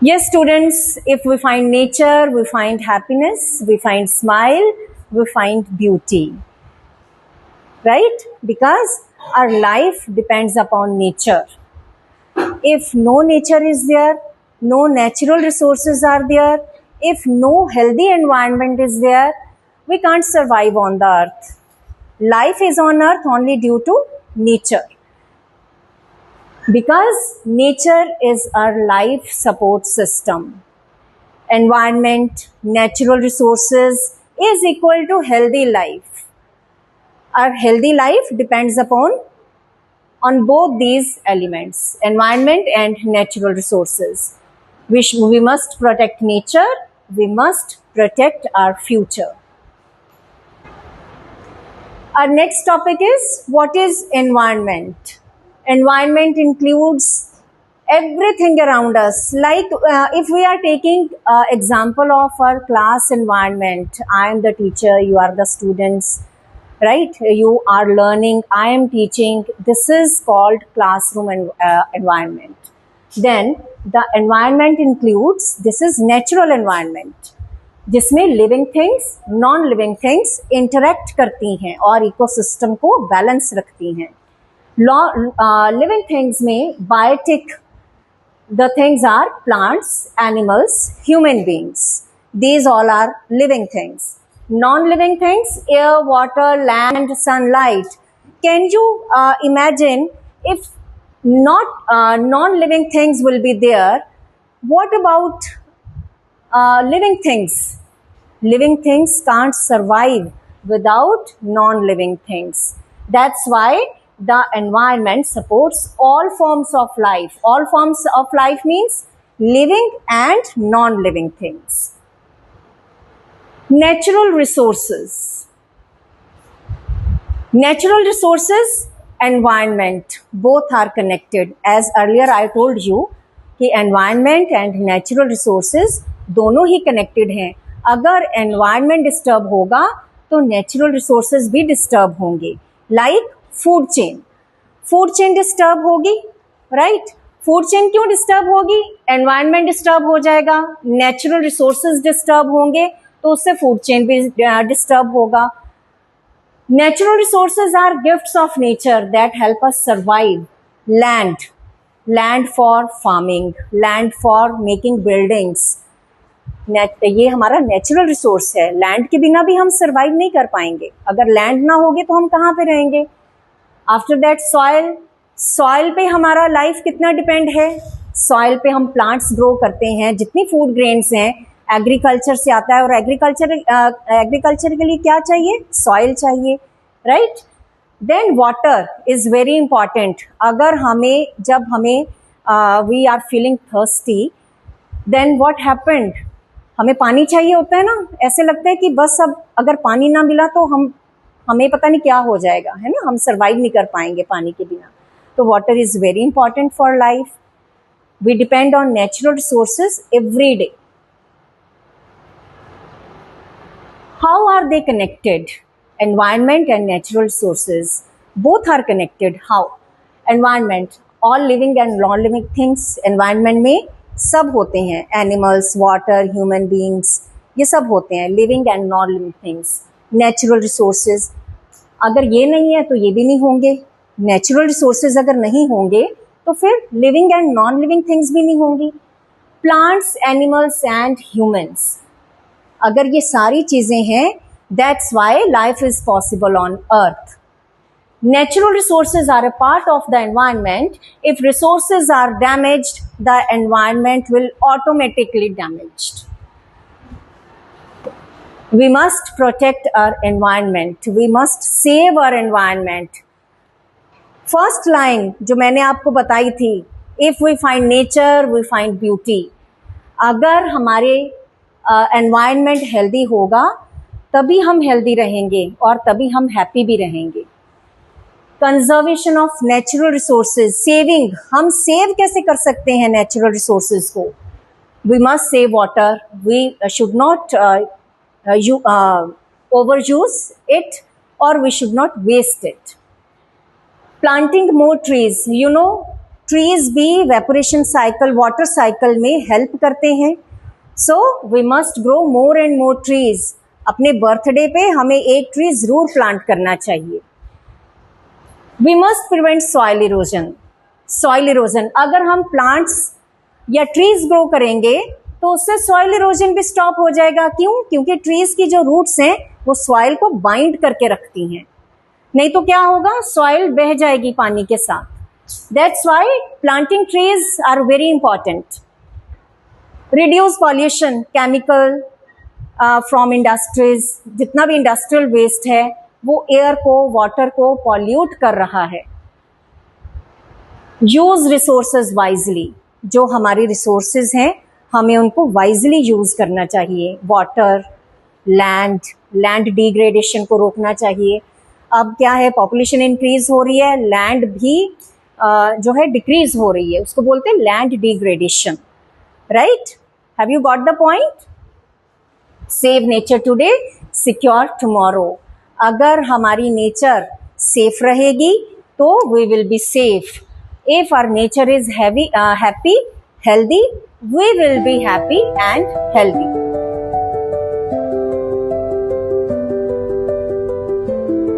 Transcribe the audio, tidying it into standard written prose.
Yes, students, if we find nature, we find happiness, we find smile, we find beauty, right? Because our life depends upon nature. If no nature is there, no natural resources are there, if no healthy environment is there, we can't survive on the earth. Life is on earth only due to nature. Because nature is our life support system. Environment, natural resources is equal to healthy life. Our healthy life depends upon on both these elements, environment and natural resources. We must protect nature, we must protect our future. Our next topic is, what is environment? Environment includes everything around us. Like if we are taking example of our class environment, I am the teacher, you are the students, right? You are learning, I am teaching. This is called classroom environment. Then the environment includes, this is natural environment, जिसमें living things non living things interact करती हैं और ecosystem को balance रखती हैं. Living things में biotic, the things are plants, animals, human beings. These all are living things. Non-living things, air, water, land, sunlight. Can you imagine if not non-living things will be there? What about living things? Living things can't survive without non-living things. That's why the environment supports all forms of life. All forms of life means living and non-living things. Natural resources. Natural resources, environment, both are connected. As earlier I told you कि environment and natural resources दोनों ही connected हैं. अगर environment disturb होगा तो natural resources भी disturb होंगे. Like food chain disturb होगी, right? Food chain क्यों disturb होगी? Environment disturb हो जाएगा, natural resources disturb होंगे तो उससे food chain भी disturb होगा. Natural resources are gifts of nature that help us survive. Land for farming, land for making buildings. ये हमारा नेचुरल रिसोर्स है. लैंड के बिना भी हम सरवाइव नहीं कर पाएंगे. अगर लैंड ना होगे तो हम कहाँ पे रहेंगे? आफ्टर दैट सॉइल पे हमारा लाइफ कितना डिपेंड है? सॉइल पे हम प्लांट्स ग्रो करते हैं. जितनी फूड ग्रेन्स हैं एग्रीकल्चर से आता है, और एग्रीकल्चर के लिए क्या चाहिए? सॉइल चाहिए, right? Then water is very important. अगर जब हमें we are feeling thirsty, then what happened? हमें पानी चाहिए होता है ना. ऐसे लगता है कि बस अब अगर पानी ना मिला तो हमें पता नहीं क्या हो जाएगा, है ना. हम सर्वाइव नहीं कर पाएंगे पानी के बिना. तो water is very important for life. We depend on natural resources every day. How are they connected? Environment and natural resources both are connected. How? Environment, all living and non-living things environment में सब होते हैं. Animals, water, human beings, ये सब होते हैं, living and non-living things. Natural resources, अगर ये नहीं है तो ये भी नहीं होंगे. Natural resources अगर नहीं होंगे तो फिर living and non-living things भी नहीं होंगी. Plants, animals and humans, अगर ये सारी चीजें हैं, that's why life is possible on earth. Natural resources are a part of the environment. If resources are damaged, the environment will automatically damaged. We must protect our environment. We must save our environment. First line जो मैंने आपको बताई थी, if we find nature, we find beauty. अगर हमारे environment healthy होगा तभी हम हेल्दी रहेंगे और तभी हम हैप्पी भी रहेंगे. Conservation of natural resources, saving, हम सेव कैसे कर सकते हैं नेचुरल रिसोर्सेज को? We must save water. We should not over use it और we should not waste it. Planting more trees. You know trees भी वेपोरेशन साइकिल, वाटर साइकिल में help करते हैं. So we must grow more and more trees. अपने birthday पे हमें एक tree जरूर प्लांट करना चाहिए. We must prevent soil erosion. Soil erosion, अगर हम प्लांट्स या ट्रीज ग्रो करेंगे तो उससे सॉइल इरोजन भी स्टॉप हो जाएगा. क्यों? क्योंकि ट्रीज की जो रूट्स हैं वो सॉइल को बाइंड करके रखती हैं. नहीं तो क्या होगा, सॉइल बह जाएगी पानी के साथ. That's why planting trees are very important. Reduce pollution, chemical from industries. जितना भी इंडस्ट्रियल वेस्ट है वो एयर को, वाटर को पॉल्यूट कर रहा है. Use resources wisely. जो हमारी रिसोर्सेज हैं हमें उनको वाइजली यूज करना चाहिए. वाटर, लैंड डिग्रेडेशन को रोकना चाहिए. अब क्या है, पॉपुलेशन इंक्रीज हो रही है, लैंड भी जो है डिक्रीज हो रही है. उसको बोलते हैं land degradation. Right? Have you got the point? Save nature today, secure tomorrow. अगर हमारी नेचर सेफ रहेगी तो we will be safe. If our nature is happy, healthy, we will be happy and healthy.